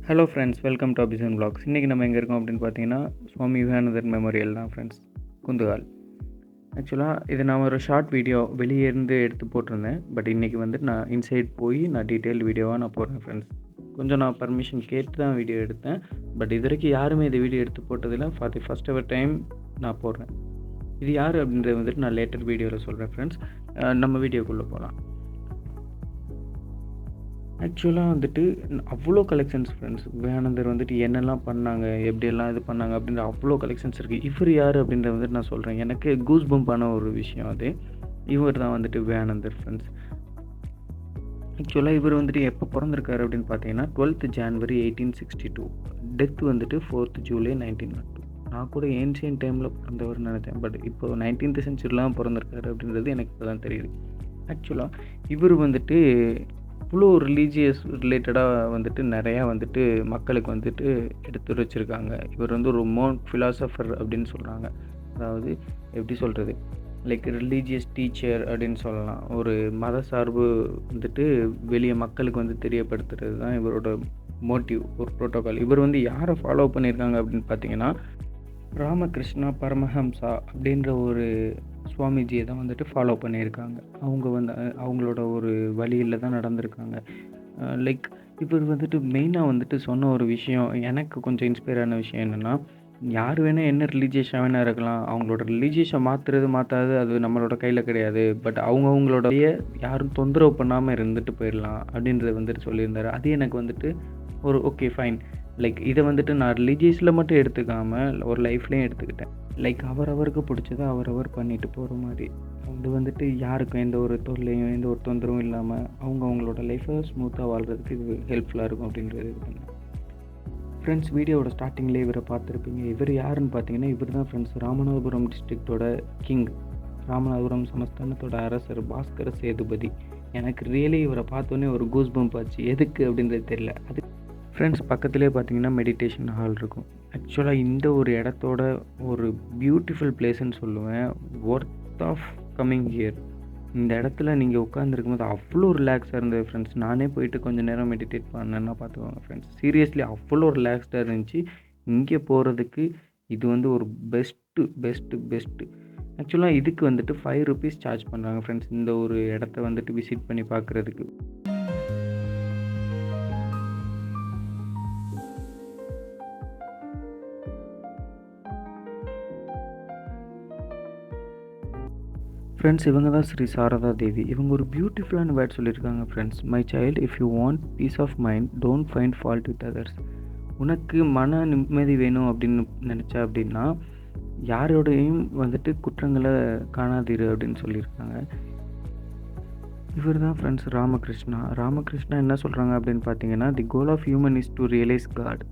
Hello friends, welcome to அபிசன் vlogs. இன்றைக்கி நம்ம எங்கே இருக்கோம் அப்படின்னு பார்த்தீங்கன்னா, சுவாமி விவேகானந்தர் மெமோரியல் தான் ஃப்ரெண்ட்ஸ், குந்துகால். ஆக்சுவலாக இது நான் ஒரு ஷார்ட் வீடியோ வெளியே இருந்து எடுத்து போட்டிருந்தேன். பட் இன்றைக்கி வந்துட்டு நான் இன்சைட் போய் நான் டீட்டெயில் வீடியோவாக நான் போடுறேன் ஃப்ரெண்ட்ஸ். கொஞ்சம் நான் பர்மிஷன் கேட்டு தான் வீடியோ எடுத்தேன். பட் இது வரைக்கும் யாருமே இந்த வீடியோ எடுத்து போட்டதில்லை. For the first ever time நான் போடுறேன். இது யார் அப்படின்றத வந்துட்டு நான் லேட்டர் வீடியோவில் சொல்கிறேன் ஃப்ரெண்ட்ஸ். நம்ம வீடியோக்குள்ளே போகலாம். ஆக்சுவலாக வந்துட்டு அவ்வளோ கலெக்ஷன்ஸ் ஃப்ரெண்ட்ஸ். விவேகானந்தர் வந்துட்டு என்னெல்லாம் பண்ணாங்க, எப்படியெல்லாம் இது பண்ணாங்க அப்படின்ற அவ்வளோ கலெக்ஷன்ஸ் இருக்குது. இவர் யார் அப்படின்றத வந்துட்டு நான் சொல்கிறேன். எனக்கு கூஸ் பம்பான ஒரு விஷயம் அது. இவர் தான் வந்துட்டு விவேகானந்தர் ஃப்ரெண்ட்ஸ். ஆக்சுவலாக இவர் வந்துட்டு எப்போ பிறந்திருக்காரு அப்படின்னு பார்த்தீங்கன்னா 12th January 1862. டெத் வந்துட்டு 4th July 1902. நான் கூட ஏன்ஷியன் டைமில் பிறந்தவர்னு நினச்சேன். பட் இப்போ 19th centuryலாம் பிறந்திருக்காரு அப்படின்றது எனக்கு இப்போ தான் தெரியுது. ஆக்சுவலாக இவர் வந்துட்டு இவ்வளோ ரிலீஜியஸ் ரிலேட்டடாக வந்துட்டு நிறையா வந்துட்டு மக்களுக்கு வந்துட்டு எடுத்து வச்சுருக்காங்க. இவர் வந்து ஒரு ஃபிலாசபர் அப்படின்னு சொல்கிறாங்க. அதாவது எப்படி சொல்கிறது, லைக் ரிலீஜியஸ் டீச்சர் அப்படின்னு சொல்லலாம். ஒரு மத சார்பு வந்துட்டு வெளியே மக்களுக்கு வந்து தெரியப்படுத்துறது தான் இவரோட மோட்டிவ், ஒரு ப்ரோட்டோகால். இவர் வந்து யாரை ஃபாலோ பண்ணியிருக்காங்க அப்படின்னு பார்த்தீங்கன்னா, ராமகிருஷ்ணா பரமஹம்சா அப்படின்ற ஒரு சுவாமிஜியை தான் வந்துட்டு ஃபாலோ பண்ணியிருக்காங்க. அவங்க வந்து அவங்களோட ஒரு வழியில் தான் நடந்திருக்காங்க. லைக் இவர் வந்துட்டு மெயினாக வந்துட்டு சொன்ன ஒரு விஷயம் எனக்கு கொஞ்சம் இன்ஸ்பயரான விஷயம் என்னென்னா, யார் வேணால் என்ன ரிலீஜியஸாக வேணால் இருக்கலாம். அவங்களோட ரிலீஜியஸை மாற்றாது அது நம்மளோட கையில் கிடையாது. பட் அவங்களோடைய யாரும் தொந்தரவு பண்ணாமல் இருந்துட்டு போயிடலாம் அப்படின்றத வந்துட்டு சொல்லியிருந்தார். அது எனக்கு வந்துட்டு ஒரு ஓகே ஃபைன். லைக் இதை வந்துட்டு நான் ரிலீஜியஸில் மட்டும் எடுத்துக்காமல் ஒரு லைஃப்லேயும் எடுத்துக்கிட்டேன். லைக் அவரவருக்கு பிடிச்சதை அவரவர் பண்ணிட்டு போகிற மாதிரி. அது வந்துட்டு யாருக்கும் எந்த ஒரு தொல்லையும் எந்த ஒரு தொந்தரவும் இல்லாமல் அவங்களோட லைஃப்பை ஸ்மூத்தாக வாழ்கிறதுக்கு இது ஹெல்ப்ஃபுல்லாக இருக்கும் அப்படின்றது இது பண்ணேன். ஃப்ரெண்ட்ஸ், வீடியோவோட ஸ்டார்டிங்லேயே இவரை பார்த்துருப்பீங்க. இவர் யாருன்னு பார்த்தீங்கன்னா, இவர் தான் ஃப்ரெண்ட்ஸ் ராமநாதபுரம் டிஸ்ட்ரிக்டோட கிங், ராமநாதபுரம் சமஸ்தானத்தோட அரசர் பாஸ்கர சேதுபதி. எனக்கு ரியலி இவரை பார்த்தோன்னே ஒரு கூஸ் பம்ப் ஆச்சு. எதுக்கு அப்படின்றது தெரியல. அது ஃப்ரெண்ட்ஸ் பக்கத்துலேயே பார்த்தீங்கன்னா மெடிடேஷன் ஹால் இருக்கும். ஆக்சுவலாக இந்த ஒரு இடத்தோட ஒரு பியூட்டிஃபுல் பிளேஸ்ன்னு சொல்லுவேன். Worth of coming here. இந்த இடத்துல நீங்கள் உட்காந்துருக்கும் போது அவ்வளோ ரிலாக்ஸாக இருந்தது ஃப்ரெண்ட்ஸ். நானே போயிட்டு கொஞ்சம் நேரம் மெடிடேட் பண்ணேன்னா பார்த்துக்கோங்க ஃப்ரெண்ட்ஸ். சீரியஸ்லி அவ்வளோ ரிலாக்ஸ்டாக இருந்துச்சு. இங்கே போகிறதுக்கு இது வந்து ஒரு பெஸ்ட்டு. ஆக்சுவலாக இதுக்கு வந்துட்டு 5 rupees சார்ஜ் பண்ணுறாங்க ஃப்ரெண்ட்ஸ், இந்த ஒரு இடத்த வந்துட்டு விசிட் பண்ணி பார்க்குறதுக்கு. ஃப்ரெண்ட்ஸ், இவங்க தான் ஸ்ரீ சாரதா தேவி. இவங்க ஒரு பியூட்டிஃபுல்லான வேர்ட் சொல்லியிருக்காங்க friends. My child, if you want peace of mind don't find fault with others. உனக்கு மன நிம்மதி வேணும் அப்படின்னு நினச்சா அப்படின்னா யாரோடையும் வந்துட்டு குற்றங்களை காணாதீரு அப்படின்னு சொல்லியிருக்காங்க. இவர் தான் ஃப்ரெண்ட்ஸ் ராமகிருஷ்ணா என்ன சொல்கிறாங்க அப்படின்னு பார்த்தீங்கன்னா, the goal of human is to realise God.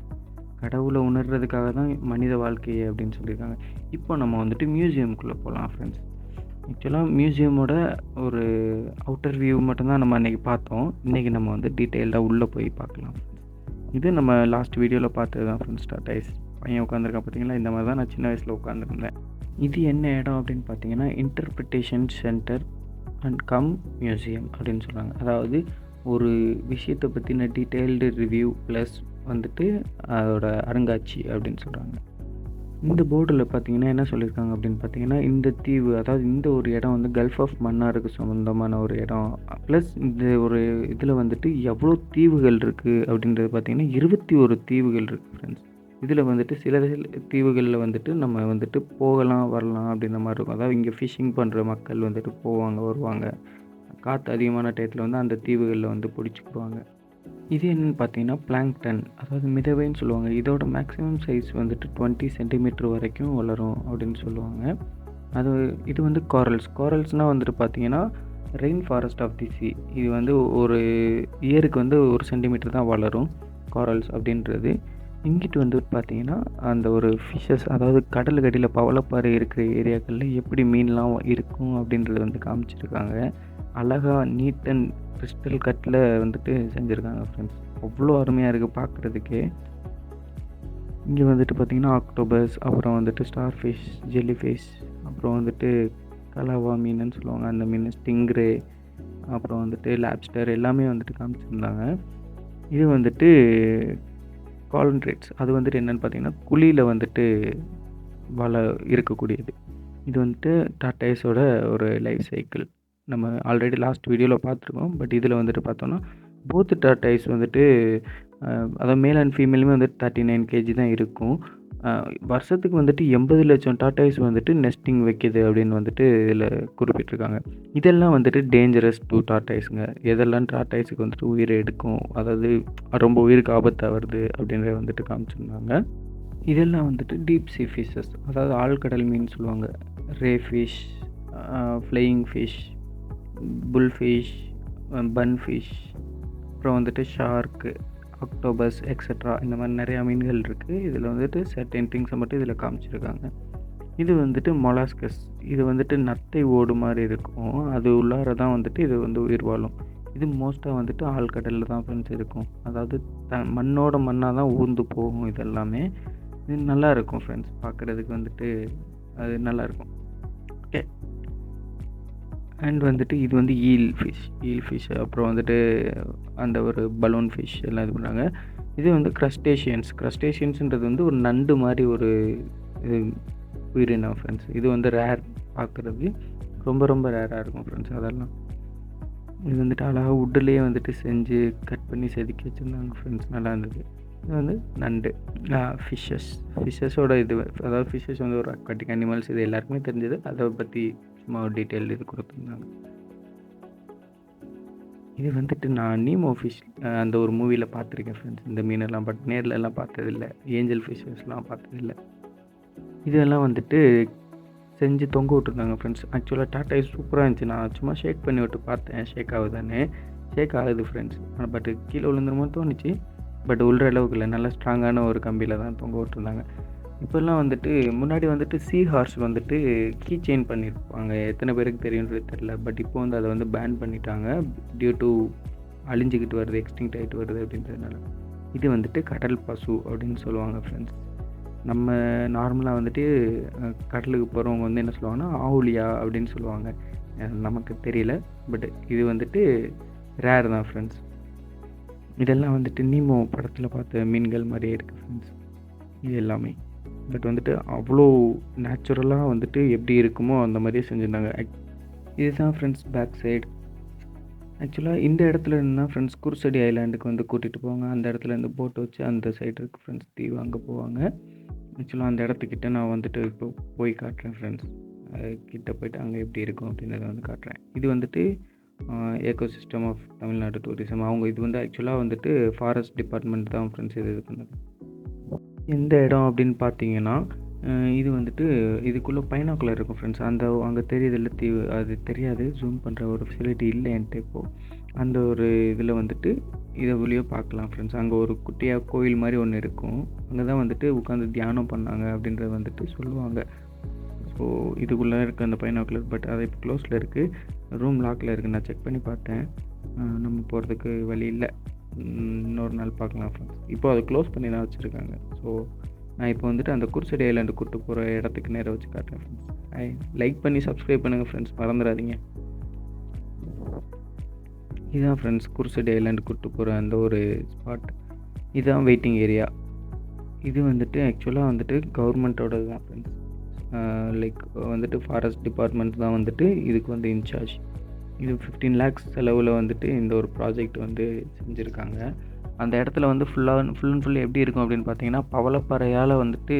கடவுளை உணர்றதுக்காக தான் மனித வாழ்க்கையே அப்படின்னு சொல்லியிருக்காங்க. இப்போ நம்ம வந்துட்டு மியூசியம்குள்ளே போகலாம் ஃப்ரெண்ட்ஸ். ஆக்சுவலாக மியூசியமோட ஒரு அவுட்டர் வியூ மட்டும்தான் நம்ம அன்றைக்கி பார்த்தோம். இன்றைக்கி நம்ம வந்து டீட்டெயில்டாக உள்ளே போய் பார்க்கலாம். இது நம்ம லாஸ்ட் வீடியோவில் பார்த்தது தான் ஃப்ரெண்ட்ஸ். டாடாய்ஸ் பையன் உட்காந்துருக்கான் பார்த்தீங்களா, இந்த மாதிரி தான் நான் சின்ன வயசில் உட்காந்துருந்தேன். இது என்ன இடம் அப்படின்னு பார்த்தீங்கன்னா, interpretation centre and come museum அப்படின்னு சொல்கிறாங்க. அதாவது ஒரு விஷயத்தை பற்றின டீட்டெயில்டு ரிவ்யூ ப்ளஸ் வந்துட்டு அதோட அருங்காட்சி அப்படின்னு சொல்கிறாங்க. இந்த போர்டில் பார்த்தீங்கன்னா என்ன சொல்லியிருக்காங்க அப்படின்னு பார்த்தீங்கன்னா, இந்த தீவு, அதாவது இந்த ஒரு இடம் வந்து கல்ஃப் ஆஃப் மன்னாருக்கு சொந்தமான ஒரு இடம். ப்ளஸ் இந்த ஒரு இதில் வந்துட்டு எவ்வளோ தீவுகள் இருக்குது அப்படின்றது பார்த்தீங்கன்னா 21 தீவுகள் இருக்குது ஃப்ரெண்ட்ஸ். இதில் வந்துட்டு சில தீவுகளில் வந்துட்டு நம்ம வந்துட்டு போகலாம் வரலாம் அப்படின்ற மாதிரி இருக்கும். அதாவது இங்கே ஃபிஷ்ஷிங் பண்ணுற மக்கள் வந்துட்டு போவாங்க வருவாங்க. காற்று அதிகமான டயத்தில் வந்து அந்த தீவுகளில் வந்து பிடிச்சிக்குவாங்க. இது என்னென்னு பார்த்தீங்கன்னா பிளாங்க்டன், அதாவது மிதவைன்னு சொல்லுவாங்க. இதோட மேக்ஸிமம் சைஸ் வந்துட்டு 20 சென்டிமீட்டர் வரைக்கும் வளரும் அப்படின்னு சொல்லுவாங்க. இது வந்து காரல்ஸ்னால் வந்துட்டு பார்த்தீங்கன்னா ரெயின் ஃபாரஸ்ட் ஆஃப் தி சீ. இது வந்து ஒரு இயருக்கு வந்து 1 சென்டிமீட்டர் தான் வளரும் காரல்ஸ் அப்படின்றது. இங்கிட்டு வந்து பார்த்தீங்கன்னா அந்த ஒரு ஃபிஷ்ஷஸ், அதாவது கடலுக்கு அடியில் பவளப்பாறை இருக்கிற ஏரியாக்களில் எப்படி மீன்லாம் இருக்கும் அப்படின்றது வந்து காமிச்சிருக்காங்க. அழகாக நீட் அண்ட் கிறிஸ்டல் கட்டில் வந்துட்டு செஞ்சுருக்காங்க ஃப்ரெண்ட்ஸ். அவ்வளோ அருமையாக இருக்குது பார்க்குறதுக்கே. இங்கே வந்துட்டு பார்த்திங்கன்னா ஆக்டோபஸ், அப்புறம் வந்துட்டு ஸ்டார் ஃபிஷ், ஜெல்லி ஃபிஷ், அப்புறம் வந்துட்டு கலாவா மீனுன்னு சொல்லுவாங்க அந்த மீன், ஸ்டிங்ரே, அப்புறம் வந்துட்டு லாப்ஸ்டர் எல்லாமே வந்துட்டு காமிச்சிருந்தாங்க. இது வந்துட்டு காலன்ட்ரேட்ஸ் அது வந்துட்டு என்னென்னு பார்த்தீங்கன்னா, குழியில வந்துட்டு இருக்கக்கூடியது. இது வந்துட்டு டார்டாய்ஸோட ஒரு லைஃப் சைக்கிள். நம்ம ஆல்ரெடி லாஸ்ட் வீடியோவில் பார்த்துருக்கோம். பட் இதில் வந்துட்டு பார்த்தோன்னா, போத் டார்டாய்ஸ் வந்துட்டு அதாவது மேல் அண்ட் ஃபீமேலுமே வந்துட்டு 39 கேஜி தான் இருக்கும். வருஷத்துக்கு வந்துட்டு 80 லட்சம் டார்டாய்ஸ் வந்துட்டு நெஸ்டிங் வைக்கிது அப்படின்னு வந்துட்டு இதில் குறிப்பிட்டிருக்காங்க. இதெல்லாம் வந்துட்டு டேஞ்சரஸ் டூ டார்டாய்ஸுங்க. எதெல்லாம் டார்டாய்ஸுக்கு வந்துட்டு உயிரை எடுக்கும், அதாவது ரொம்ப உயிருக்கு ஆபத்தாக வருது அப்படின்றத வந்துட்டு காமிச்சிருந்தாங்க. இதெல்லாம் வந்துட்டு டீப் சீ ஃபிஷ்ஷஸ், அதாவது ஆழ்கடல் மீன் சொல்லுவாங்க. ரே ஃபிஷ், ஃப்ளையிங் ஃபிஷ், புல் ஃபிஷ், பன் ஃபிஷ், அப்புறம் வந்துட்டு ஷார்க்கு, ஆக்டோபஸ் எக்ஸட்ரா இந்த மாதிரி நிறையா மீன்கள் இருக்குது. இதில் வந்துட்டு சர்டன் திங்ஸை மட்டும் இதில் காமிச்சிருக்காங்க. இது வந்துட்டு மொலாஸ்கஸ். இது வந்துட்டு நத்தை ஓடு மாதிரி இருக்கும். அது உள்ளார தான் வந்துட்டு இது வந்து உயிர் வாழும். இது மோஸ்ட்டாக வந்துட்டு ஆழ்கடலில் தான் ஃப்ரெண்ட்ஸ் இருக்கும். அதாவது மண்ணோட மண்ணாக தான் ஊர்ந்து போகும். இது எல்லாமே இது நல்லா இருக்கும் ஃப்ரெண்ட்ஸ், பார்க்குறதுக்கு வந்துட்டு அது நல்லாயிருக்கும். ஓகே. அண்ட் வந்துட்டு இது வந்து ஈல் ஃபிஷ் அப்புறம் வந்துட்டு அந்த ஒரு பலூன் ஃபிஷ் எல்லாம் இது பண்ணுறாங்க. இது வந்து க்ரஸ்டேஷியன்ஸுன்றது வந்து ஒரு நண்டு மாதிரி ஒரு உயிரினம் ஃப்ரெண்ட்ஸ். இது வந்து ரேர், பார்க்குறது ரொம்ப ரொம்ப ரேராக இருக்கும் ஃப்ரெண்ட்ஸ். அதெல்லாம் இது வந்துட்டு அழகாக வுட்டுலேயே வந்துட்டு செஞ்சு கட் பண்ணி செதுக்கி வச்சுருந்தாங்க ஃப்ரெண்ட்ஸ், நல்லா இருந்தது. இது வந்து நண்டு. ஃபிஷ்ஷஸோட இது, அதாவது ஃபிஷ்ஷஸ் வந்து ஒரு அக்வாட்டிக் அனிமல்ஸ், இது எல்லாருக்குமே தெரிஞ்சது. அதை பற்றி சும்மா ஒரு டீட்டெயில் இது கொடுத்துருந்தாங்க. இது வந்துட்டு நான் நீமோ ஃபிஷ் அந்த ஒரு மூவியில் பார்த்துருக்கேன் ஃப்ரெண்ட்ஸ், இந்த மீனெல்லாம். பட் நேரில் எல்லாம் பார்த்ததில்லை. ஏஞ்சல் ஃபிஷ்ஷஸ்லாம் பார்த்ததில்லை. இதெல்லாம் வந்துட்டு செஞ்சு தொங்க விட்டுருந்தாங்க ஃப்ரெண்ட்ஸ். ஆக்சுவலாக டார்டாய்ஸ் சூப்பராக இருந்துச்சு. நான் சும்மா ஷேக் பண்ணி விட்டு பார்த்தேன், ஷேக் ஆகுதானே. ஷேக் ஆகுது ஃப்ரெண்ட்ஸ். பட் கீழே விழுந்துருமோ தோணுச்சு. பட் உள்ள அளவுக்கு இல்லை, நல்லா ஸ்ட்ராங்கான ஒரு கம்பியில் தான் தொங்க விட்டுருந்தாங்க. இப்போல்லாம் வந்துட்டு முன்னாடி வந்துட்டு சீ ஹார்ஸ் வந்துட்டு கீ செயின் பண்ணியிருப்பாங்க. எத்தனை பேருக்கு தெரியுன்றது தெரில. பட் இப்போ வந்து அதை வந்து பேன் பண்ணிட்டாங்க, டியூ டு அழிஞ்சிக்கிட்டு வருது, எக்ஸ்டிங்க்ட் ஆகிட்டு வருது அப்படின்றதுனால. இது வந்துட்டு கடல் பசு அப்படின்னு சொல்லுவாங்க ஃப்ரெண்ட்ஸ். நம்ம நார்மலாக வந்துட்டு கடலுக்கு போகிறவங்க வந்து என்ன சொல்லுவாங்கன்னா ஆவுலியா அப்படின்னு சொல்லுவாங்க. நமக்கு தெரியல. பட் இது வந்துட்டு ரேர் தான் ஃப்ரெண்ட்ஸ். இதெல்லாம் வந்துட்டு நீமோ படத்தில் பார்த்த மீன்கள் மாதிரியே இருக்குது ஃப்ரெண்ட்ஸ் இது எல்லாமே. பட் வந்துட்டு அவ்வளோ நேச்சுரலாக வந்துட்டு எப்படி இருக்குமோ அந்த மாதிரியே செஞ்சுருந்தாங்க. இதுதான் ஃப்ரெண்ட்ஸ் பேக் சைடு. ஆக்சுவலாக இந்த இடத்துல இருந்தால் ஃப்ரெண்ட்ஸ் குருசடி ஐலாண்டுக்கு வந்து கூட்டிகிட்டு போவாங்க. அந்த இடத்துல இருந்து போட்டு வச்சு அந்த சைடு இருக்குது ஃப்ரெண்ட்ஸ், தீவு, அங்கே போவாங்க. ஆக்சுவலாக அந்த இடத்துக்கிட்ட நான் வந்துட்டு இப்போ போய் காட்டுறேன் ஃப்ரெண்ட்ஸ். கிட்ட போய்ட்டு அங்கே எப்படி இருக்கும் அப்படின்றத வந்து காட்டுறேன். இது வந்துட்டு ஏக்கோசிஸ்டம் ஆஃப் தமிழ்நாடு டூரிசம். அவங்க இது வந்து ஆக்சுவலாக வந்துட்டு ஃபாரஸ்ட் டிபார்ட்மெண்ட் தான் ஃப்ரெண்ட்ஸ் இது பண்ணது. எந்த இடம் அப்படின்னு பார்த்தீங்கன்னா, இது வந்துட்டு இதுக்குள்ளே பைனாக்குலர் இருக்கும் ஃப்ரெண்ட்ஸ். அங்கே தெரியுதில்ல தீவு, அது தெரியாது, ஜூம் பண்ணுற ஒரு ஃபெசிலிட்டி இல்லை என்கிட்ட இப்போது. அந்த ஒரு இதில் வந்துட்டு இதை வெளியே பார்க்கலாம் ஃப்ரெண்ட்ஸ். அங்கே ஒரு குட்டியாக கோயில் மாதிரி ஒன்று இருக்கும். அங்கே தான் வந்துட்டு உட்காந்து தியானம் பண்ணாங்க அப்படின்றது வந்துட்டு சொல்லுவாங்க. ஸோ இதுக்குள்ளே இருக்குது அந்த பைனாக்குலர். பட் அது இப்போ க்ளோஸில் இருக்குது, ரூம் லாக்கில் இருக்குது. நான் செக் பண்ணி பார்த்தேன், நம்ம போகிறதுக்கு வழி இல்லை. இன்னொரு நாள் பார்க்கலாம் ஃப்ரெண்ட்ஸ். இப்போ அதை க்ளோஸ் பண்ணி தான் வச்சுருக்காங்க. ஸோ நான் இப்போ வந்துட்டு அந்த குருசடி ஐலாண்டு கூப்பிட்டு போகிற இடத்துக்கு நேராக வச்சு காட்டுறேன் ஃப்ரெண்ட்ஸ். லைக் பண்ணி சப்ஸ்கிரைப் பண்ணுங்கள் ஃப்ரெண்ட்ஸ், மறந்துடாதீங்க. இதுதான் ஃப்ரெண்ட்ஸ் குருசடி ஐலாண்டு கூப்பிட்டு போகிற அந்த ஒரு ஸ்பாட். இதுதான் வெயிட்டிங் ஏரியா. இது வந்துட்டு ஆக்சுவலாக வந்துட்டு கவர்மெண்ட்டோடது தான் ஃப்ரெண்ட்ஸ். லைக் வந்துட்டு ஃபாரஸ்ட் டிபார்ட்மெண்ட் தான் வந்துட்டு இதுக்கு வந்து இன்சார்ஜ். இது 15 lakhs செலவில் வந்துட்டு இந்த ஒரு ப்ராஜெக்ட் வந்து செஞ்சுருக்காங்க. அந்த இடத்துல வந்து ஃபுல் அண்ட் ஃபுல் எப்படி இருக்கும் அப்படின்னு பார்த்தீங்கன்னா, பவளப்பாறையால் வந்துட்டு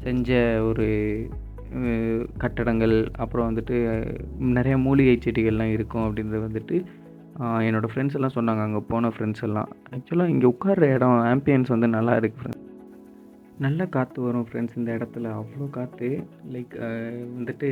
செஞ்ச ஒரு கட்டடங்கள், அப்புறம் வந்துட்டு நிறைய மூலிகை செடிகள்லாம் இருக்கும் அப்படின்றது வந்துட்டு என்னோடய ஃப்ரெண்ட்ஸ் எல்லாம் சொன்னாங்க, அங்கே போன ஃப்ரெண்ட்ஸ் எல்லாம். ஆக்சுவலாக இங்கே உட்கார்ற இடம் ஆம்பியன்ஸ் வந்து நல்லா இருக்குது ஃப்ரெண்ட்ஸ். நல்ல காற்று வரும் ஃப்ரெண்ட்ஸ் இந்த இடத்துல, அவ்வளோ காற்று. லைக் வந்துட்டு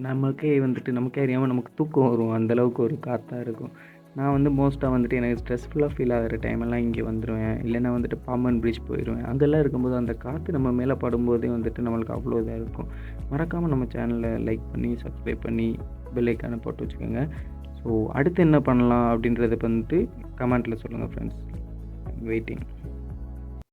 நமக்கே அறியாமல் நமக்கு தூக்கம் வரும், அந்தளவுக்கு ஒரு காற்றாக இருக்கும். நான் வந்து மோஸ்ட்டாக வந்துட்டு எனக்கு ஸ்ட்ரெஸ்ஃபுல்லாக ஃபீல் ஆகிற டைமெல்லாம் இங்கே வந்துடுவேன். இல்லைன்னா வந்துட்டு பாம்பன் பீச் போயிடுவேன். அங்கெல்லாம் இருக்கும்போது அந்த காற்று நம்ம மேலே படும்போதே வந்துட்டு நம்மளுக்கு அவ்வளோ இதாக இருக்கும். மறக்காமல் நம்ம சேனலை லைக் பண்ணி சப்ஸ்கிரைப் பண்ணி பெல் ஐக்கானை போட்டு வச்சுக்கோங்க. ஸோ அடுத்து என்ன பண்ணலாம் அப்படின்றத வந்துட்டு கமெண்ட்டில் சொல்லுங்கள் ஃப்ரெண்ட்ஸ். வெயிட்டிங்.